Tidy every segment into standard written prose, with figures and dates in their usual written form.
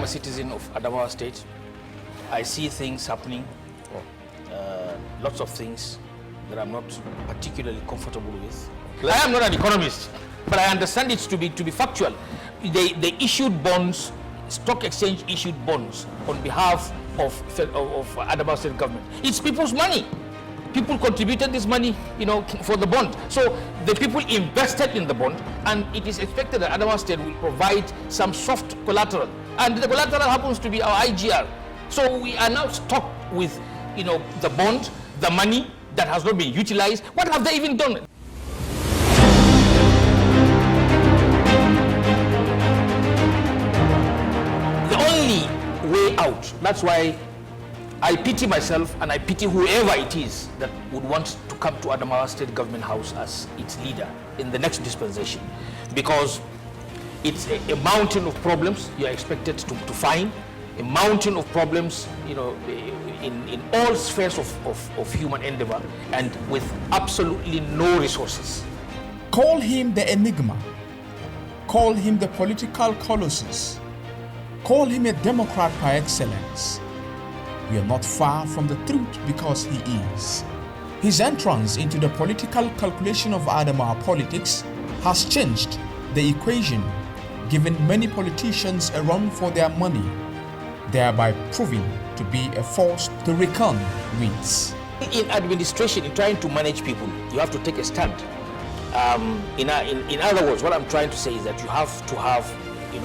citizen of Adamawa State. I see things happening, lots of things that I'm not particularly comfortable with. I am not an economist, but I understand it to be factual. They issued bonds, stock exchange issued bonds on behalf of Adamawa State government. It's people's money. People contributed this money, for the bond. So the people invested in the bond, and it is expected that Adamawa State will provide some soft collateral. And the collateral happens to be our IGR. So we are now stuck with, the bond, the money that has not been utilized. What have they even done? The only way out, that's why I pity myself and I pity whoever it is that would want to come to Adamawa State Government House as its leader in the next dispensation, because it's a mountain of problems you are expected to find, a mountain of problems, in all spheres of human endeavor, and with absolutely no resources. Call him the enigma, call him the political colossus, call him a Democrat par excellence. We are not far from the truth because he is. His entrance into the political calculation of Adamawa politics has changed the equation, giving many politicians a run for their money, thereby proving to be a force to reckon with. In administration, in trying to manage people, you have to take a stand. In other words, what I'm trying to say is that you have to have,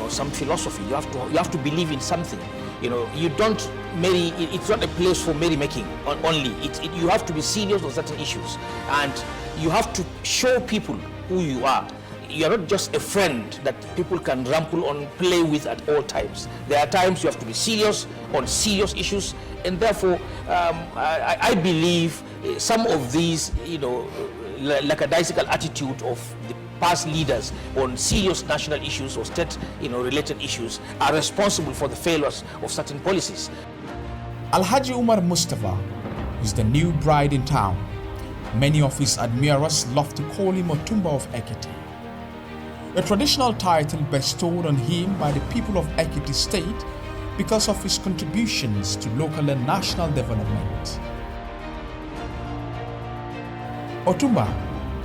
some philosophy. You have to believe in something. You don't marry. It's not a place for merrymaking only. You have to be serious on certain issues, and you have to show people who you are. You are not just a friend that people can ramble on, play with at all times. There are times you have to be serious on serious issues, and therefore, I believe some of these, lackadaisical attitude of the past leaders on serious national issues or state, related issues are responsible for the failures of certain policies. Alhaji Umar Mustapha is the new bride in town. Many of his admirers love to call him Otumba of Ekiti, a traditional title bestowed on him by the people of Ekiti State because of his contributions to local and national development. Otumba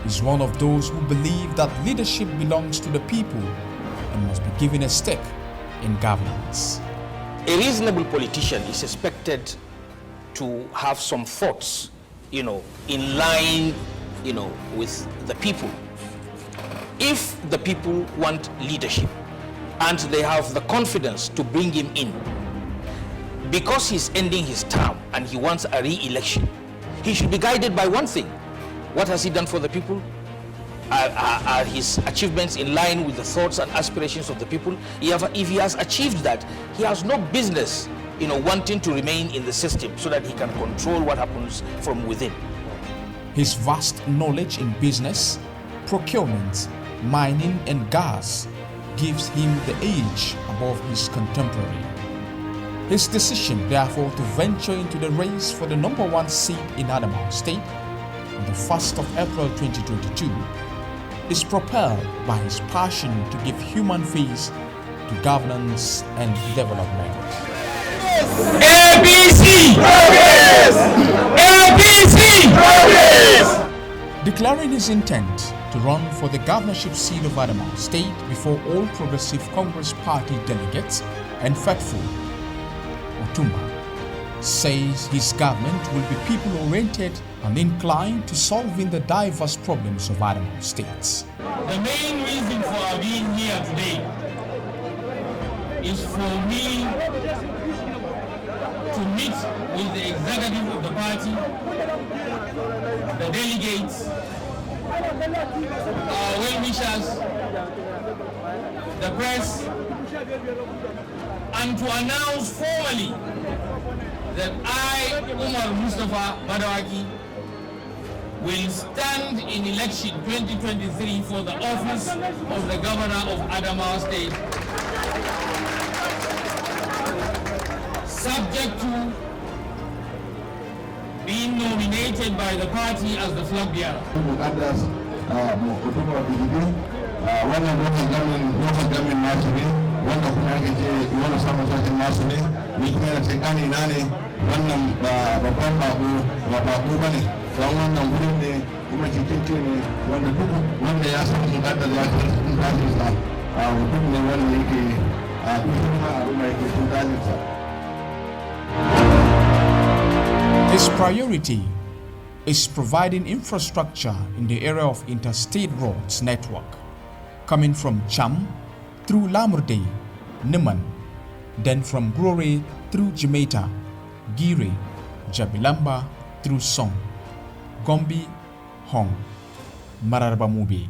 is one of those who believe that leadership belongs to the people and must be given a stake in governance. A reasonable politician is expected to have some thoughts, in line, with the people. If the people want leadership and they have the confidence to bring him in, because he's ending his term and he wants a re-election, he should be guided by one thing. What has he done for the people? Are his achievements in line with the thoughts and aspirations of the people? If he has achieved that, he has no business, wanting to remain in the system so that he can control what happens from within. His vast knowledge in business, procurement, mining and gas gives him the edge above his contemporary. His decision, therefore, to venture into the race for the #1 seat in Adamawa State on the 1st of April 2022 is propelled by his passion to give human face to governance and development. ABC! Progress! ABC! Progress! Declaring his intent to run for the governorship seat of Adamawa State before all Progressive Congress Party delegates and faithful, Otumba says his government will be people-oriented and inclined to solving the diverse problems of Adamawa State. The main reason for our being here today is for me to meet with the executive of the party, the delegates, our well-wishers, the press, and to announce formally that I, Umar Mustapha Madawaki, will stand in election 2023 for the office of the Governor of Adamawa State, subject to being nominated by the party as the flag bearer. Wannan lokacin gamin nasu ne wanda kuma yake ce wani samun sautin nasu ne, ni kuma yana cikin ƙanina ne, wannan babban bako ba ne, don wannan wurin ne kuma cikin ne wanda duk wanda ya san sun kada ya san sun dajinsa a duk ne wanda yake a duk al'umma yake sun dajinsa. His priority is providing infrastructure in the area of interstate roads network, coming from Cham through Lamurde, Niman, then from Grore through Jimeta, Gire, Jabilamba through Song, Gombe, Hong, Mararaba Mube.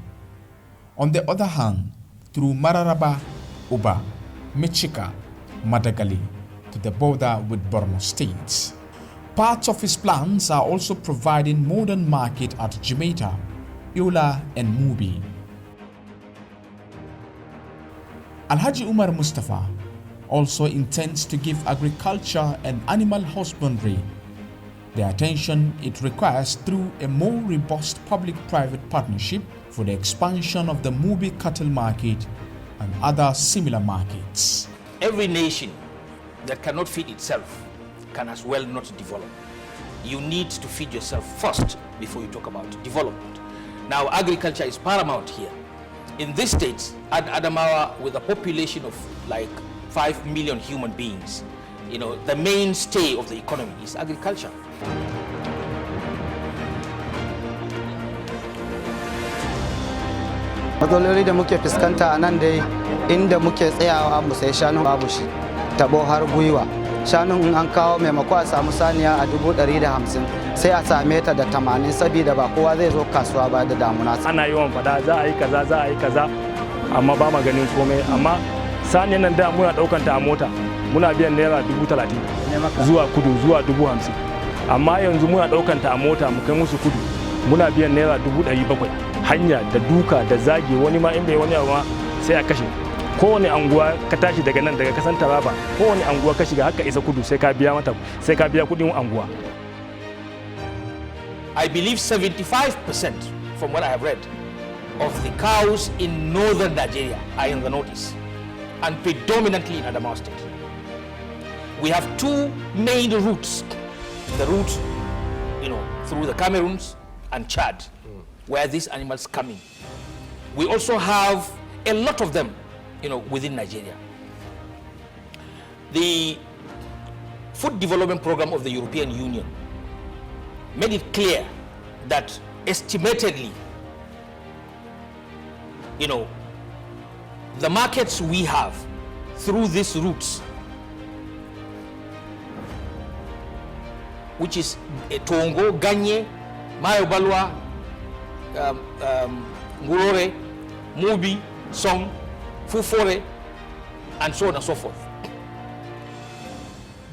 On the other hand, through Mararaba, Uba, Michika, Madagali to the border with Borno State. Parts of his plans are also providing modern market at Jimeta, Yola and Mubi. Alhaji Umar Mustapha also intends to give agriculture and animal husbandry the attention it requires through a more robust public-private partnership for the expansion of the Mubi cattle market and other similar markets. Every nation that cannot feed itself can as well not develop. You need to feed yourself first before you talk about development. Now, agriculture is paramount here. In this state, at Adamawa, with a population of like 5 million human beings, the mainstay of the economy is agriculture. Matsaloli da muke fuskanta a nan dai inda muke tsayawa mu sai shanu babu shi, tabo har gwiwa. Shanun in an kawo maimako a samu saniya a 150 sai a same ta da 80 saboda ba kowa zai zo kasuwa ba da damuna. Ana yawan fada za a yi kaza amma ba ma ganin komai, amma saniyan nan da muna daukan ta a mota muna biyan naira 30,000 zuwa kudu zuwa 50,000, amma yanzu muna daukan ta a mota mu kai musu kudu muna biyan naira 700,000. Hanya da duka da zage wani ma in bai wani abu sai a kashe. Kowane anguwa ka tashi daga nan daga kasan Taraba, kowane anguwa ka shiga haka isa kudu sai ka biya kudin anguwa. I believe 75% from what I have read of the cows in northern Nigeria are in the northeast and predominantly in Adamawa state. We have two main routes, the route through the Cameroons and Chad, where these animals come in. We also have a lot of them within Nigeria. The Food Development Program of the European Union made it clear that estimatedly, the markets we have through these routes, which is Tongo, Ganye, Mayobalwa, Ngurore, Mubi, Song, Fufore, and so on and so forth.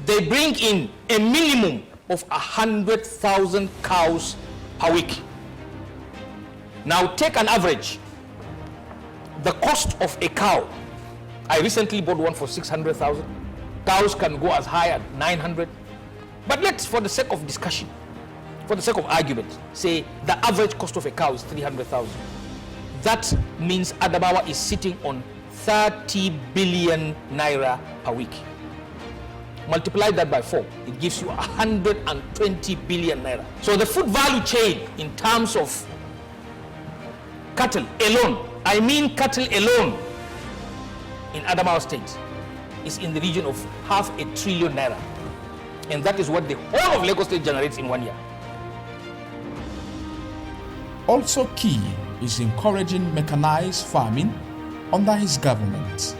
They bring in a minimum of 100,000 cows per week. Now take an average. The cost of a cow, I recently bought one for 600,000. Cows can go as high as 900. But let's, for the sake of discussion, for the sake of argument, say the average cost of a cow is 300,000. That means Adamawa is sitting on 30 billion naira per week. Multiply that by 4, it gives you 120 billion naira. So the food value chain in terms of cattle alone, I mean cattle alone in Adamawa state, is in the region of 500 billion naira. And that is what the whole of Lagos state generates in 1 year. Also key is encouraging mechanized farming under his government.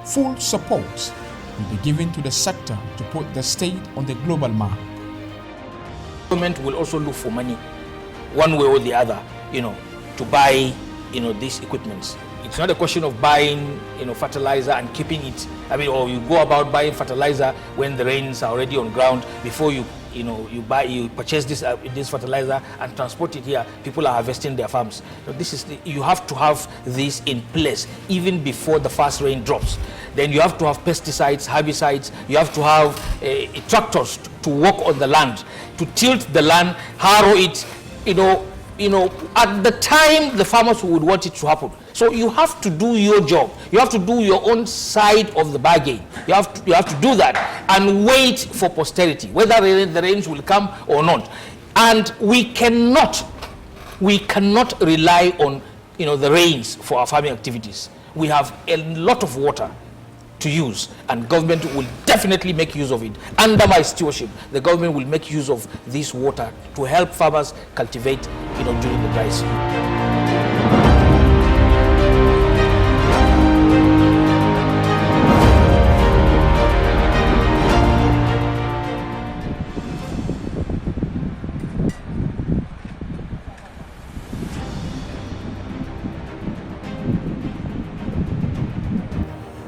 Full support will be given to the sector to put the state on the global map. Government will also look for money, one way or the other, to buy, these equipments. It's not a question of buying, fertilizer and keeping it. Or you go about buying fertilizer when the rains are already on ground before you purchase this fertilizer and transport it here. People are harvesting their farms. You have to have this in place even before the first rain drops. Then you have to have pesticides, herbicides. You have to have tractors to work on the land, to tilt the land, harrow it. At the time the farmers would want it to happen, So you have to do your job. You have to do your own side of the bargain. You have to do that and wait for posterity, whether the rains will come or not. And we cannot rely on the rains for our farming activities. We have a lot of water to use, and government will definitely make use of it. Under my stewardship, the government will make use of this water to help farmers cultivate during the dry season.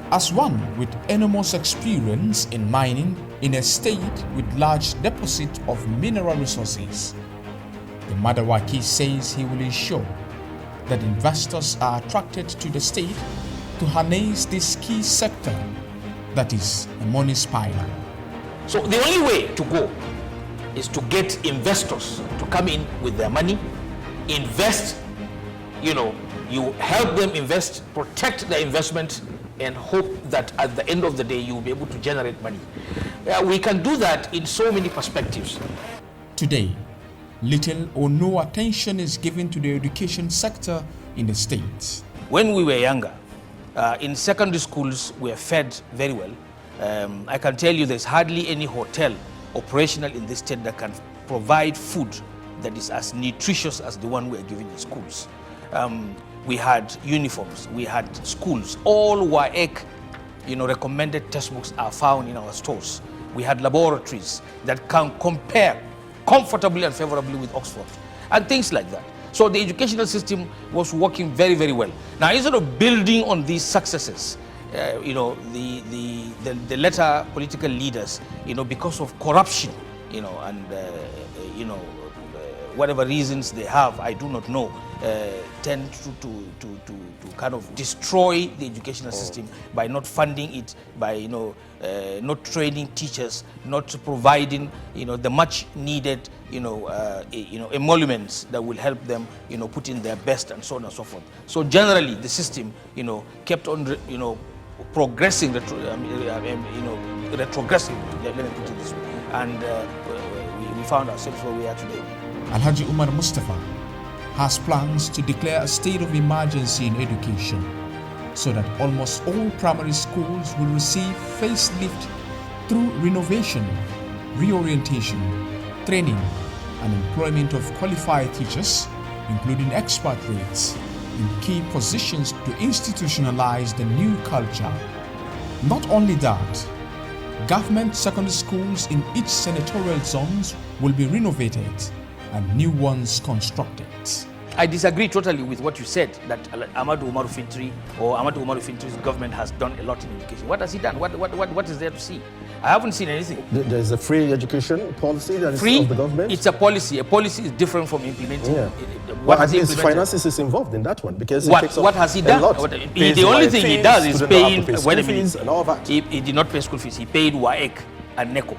As one with enormous experience in mining in a state with large deposit of mineral resources, the Madawaki says he will ensure that investors are attracted to the state to harness this key sector that is a money spiral. So the only way to go is to get investors to come in with their money, invest, you help them invest, protect their investment, and hope that at the end of the day you'll be able to generate money. We can do that in so many perspectives. Today, little or no attention is given to the education sector in the state. When we were younger, in secondary schools we were fed very well. I can tell you there's hardly any hotel operational in this state that can provide food that is as nutritious as the one we are giving in schools. We had uniforms, we had schools, all WAEC, recommended textbooks are found in our stores. We had laboratories that can compare comfortably and favorably with Oxford, and things like that. So the educational system was working very, very well. Now, instead of building on these successes, the latter political leaders, because of corruption, and whatever reasons they have, I do not know, tend to kind of destroy the educational system by not funding it, by not training teachers, not providing the much needed emoluments that will help them put in their best, and so on and so forth. So generally the system kept on progressing, retrogressing, let me put it this way, and we found ourselves where we are today. Alhaji Umar Mustapha has plans to declare a state of emergency in education so that almost all primary schools will receive facelift through renovation, reorientation, training, and employment of qualified teachers, including expert rates, in key positions to institutionalize the new culture. Not only that, government secondary schools in each senatorial zones will be renovated and new ones constructed. I disagree totally with what you said, that Ahmadu Umar Fintri's government has done a lot in education. What has he done? What is there to see? I haven't seen anything. There's a free education policy that is of the government? It's a policy. A policy is different from implementing. Yeah. What at least finances is involved in that one, because what has he done? The only thing he does is paying. Wait a minute. And all that. He did not pay school fees. He paid WAEC and NECO.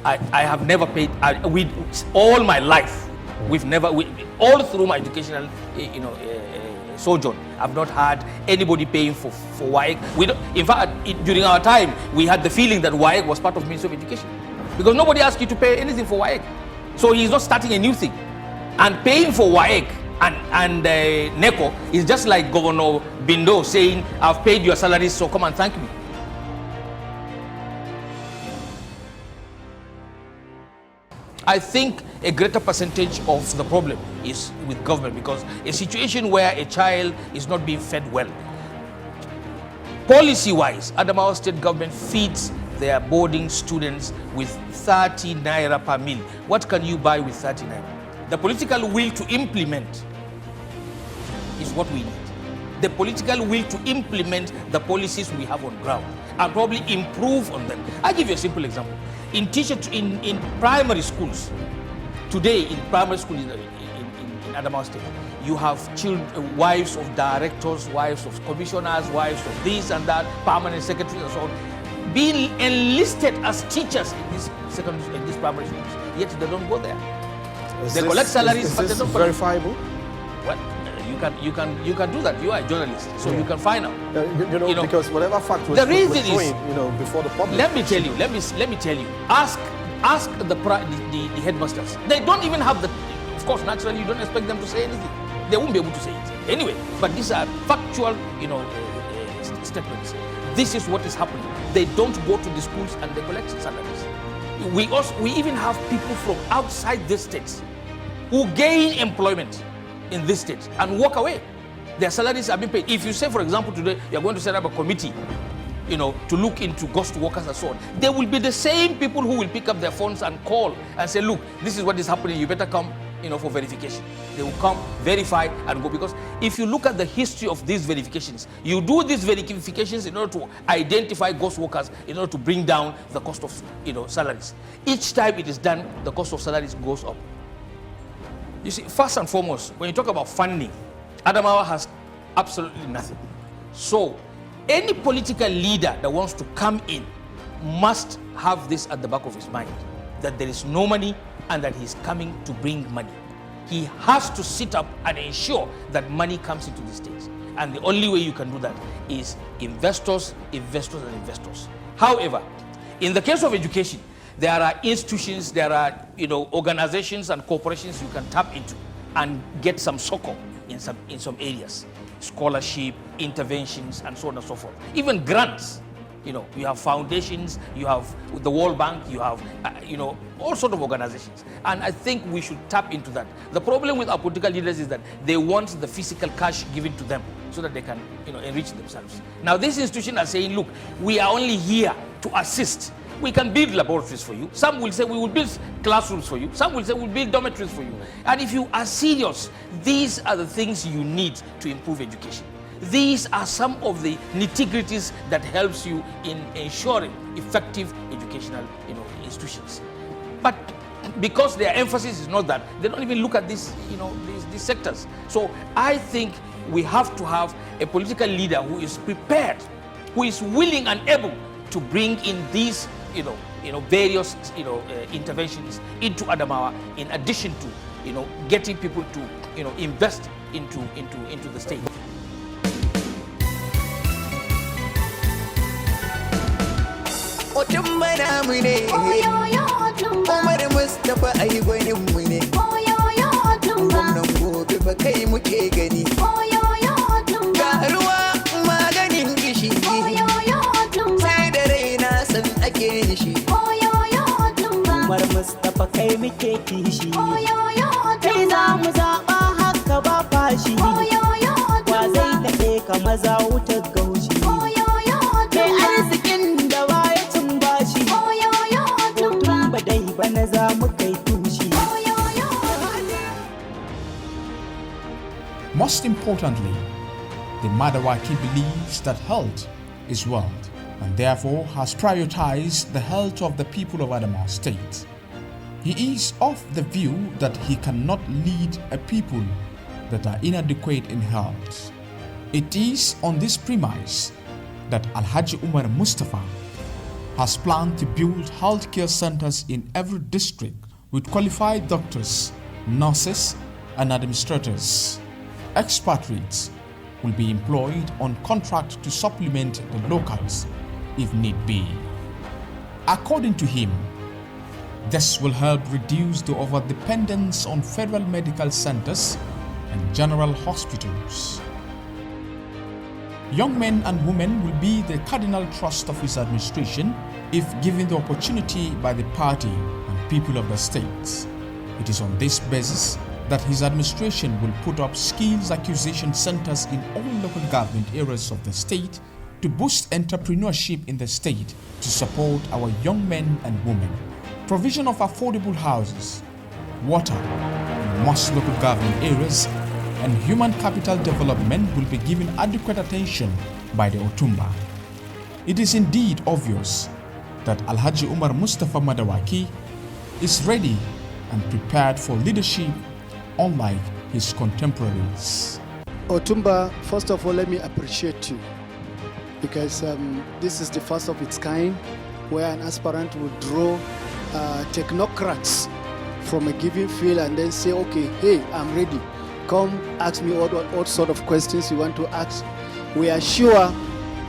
I have never paid. All my life, all through my educational, sojourn, I've not had anybody paying for WAEC. In fact, during our time, we had the feeling that WAEC was part of Ministry of Education, because nobody asked you to pay anything for WAEC. So he's not starting a new thing. And paying for WAEC and NECO is just like Governor Bindo saying, I've paid your salaries, so come and thank me. I think a greater percentage of the problem is with government, because a situation where a child is not being fed well, policy-wise, Adamawa state government feeds their boarding students with 30 naira per meal. What can you buy with 30 naira? The political will to implement is what we need. The political will to implement the policies we have on ground and probably improve on them. I'll give you a simple example. In primary schools, today in primary schools in Adamawa State, you have wives of directors, wives of commissioners, wives of this and that, permanent secretaries and so on, being enlisted as teachers in these primary schools, yet they don't go there. They collect salaries, but they don't verifiable? What? you can do that. You are a journalist, so you can find out. You know, because whatever fact was the reason showing, is, before the public. Let me tell you. Let me tell you. Ask the headmasters. They don't even have the. Of course, naturally, you don't expect them to say anything. They won't be able to say it anyway. But these are factual, statements. This is what is happening. They don't go to the schools and they collect salaries. We even have people from outside these states who gain employment in this state and walk away. Their salaries are being paid. If you say, for example, today you're going to set up a committee, to look into ghost workers and so on, they will be the same people who will pick up their phones and call and say, look, this is what is happening. You better come, for verification. They will come, verify, and go. Because if you look at the history of these verifications, you do these verifications in order to identify ghost workers, in order to bring down the cost of, salaries. Each time it is done, the cost of salaries goes up. You see, first and foremost, when you talk about funding, Adamawa has absolutely nothing. So, any political leader that wants to come in must have this at the back of his mind, that there is no money and that he's coming to bring money. He has to sit up and ensure that money comes into the state. And the only way you can do that is investors. However, in the case of education, there are institutions, there are organizations and corporations you can tap into and get some succor in some areas. Scholarship, interventions, and so on and so forth. Even grants. You have foundations, you have the World Bank, you have, all sorts of organizations. And I think we should tap into that. The problem with our political leaders is that they want the physical cash given to them so that they can, enrich themselves. Now, these institutions are saying, look, we are only here to assist. We can build laboratories for you. Some will say we will build classrooms for you. Some will say we'll build dormitories for you. And if you are serious, these are the things you need to improve education. These are some of the nitty-gritties that helps you in ensuring effective educational institutions. But because their emphasis is not that, they don't even look at these sectors. So I think we have to have a political leader who is prepared, who is willing and able to bring in these various interventions into Adamawa, in addition to getting people to invest into the state. Otumba Doc, Umar Mustapha ai gwanin mu ne. Gwamnan gobe ba kai muke gani. Ga ruwa maganin gishi, sai da raina san ake nishi. Umar Mustapha kai muke kishi, kai za mu zaɓa haka ba fashi. Wa zai kaɗe ka maza wutar gaushi. Kai arzikin da baya cin bashi. Otumba dai bana za mu kai tushi. Most importantly, the Madawaki believes that health is wealth and therefore has prioritized the health of the people of Adamawa State. He is of the view that he cannot lead a people that are inadequate in health. It is on this premise that Alhaji Umar Mustapha has planned to build healthcare centers in every district with qualified doctors, nurses, and administrators. Expatriates will be employed on contract to supplement the locals if need be. According to him, this will help reduce the overdependence on federal medical centers and general hospitals. Young men and women will be the cardinal thrust of his administration if given the opportunity by the party and people of the state. It is on this basis that his administration will put up skills acquisition centers in all local government areas of the state to boost entrepreneurship in the state to support our young men and women. Provision of affordable houses, water in most local government areas, and human capital development will be given adequate attention by the Otumba. It is indeed obvious that Alhaji Umar Mustapha Madawaki is ready and prepared for leadership, unlike his contemporaries. Otumba, first of all, let me appreciate you, because this is the first of its kind where an aspirant will draw technocrats from a given field and then say, okay, hey, I'm ready. come ask me what sort of questions you want to ask. We are sure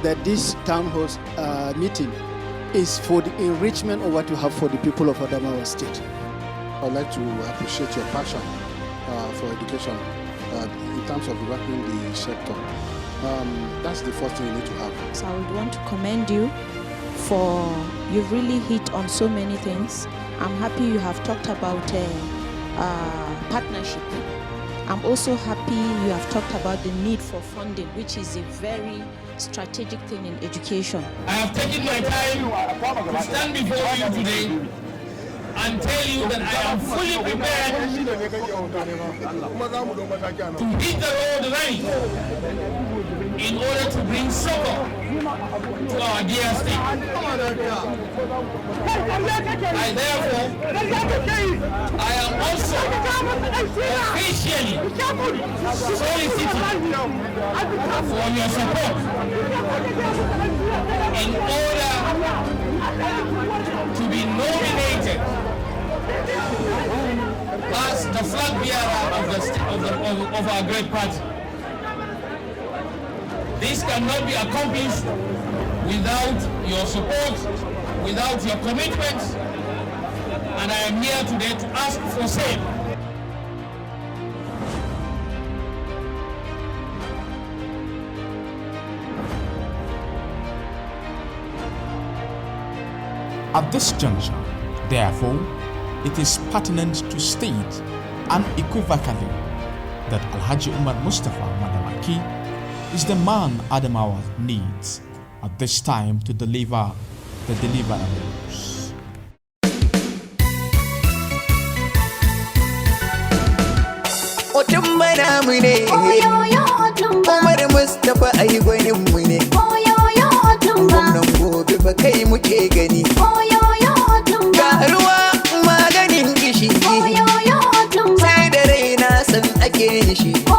that this town hall meeting is for the enrichment of what you have for the people of Adamawa State. I'd like to appreciate your passion for education in terms of developing the sector. That's the first thing you need to have. So I would want to commend you for you've really hit on so many things. I'm happy you have talked about partnership. I'm also happy you have talked about the need for funding, which is a very strategic thing in education. I have taken my time to stand before you today and tell you that I am fully prepared to hit the road running in order to bring succor to our dear state. I am also officially soliciting for your support in order to be nominated as the flag bearer of our great party. This cannot be accomplished without your support, without your commitment, and I am here today to ask for same. At this juncture, therefore, it is pertinent to state unequivocally that Alhaji Umar Mustapha Madawaki is the man Adamawa needs at this time to deliver the deliverables. Otumba namu ne, Umar Mustapha ai gwaninmu ne, gwamnan gobe ba kai muke gani, ga ruwa maganin kishi, sai da raina san ake nishi.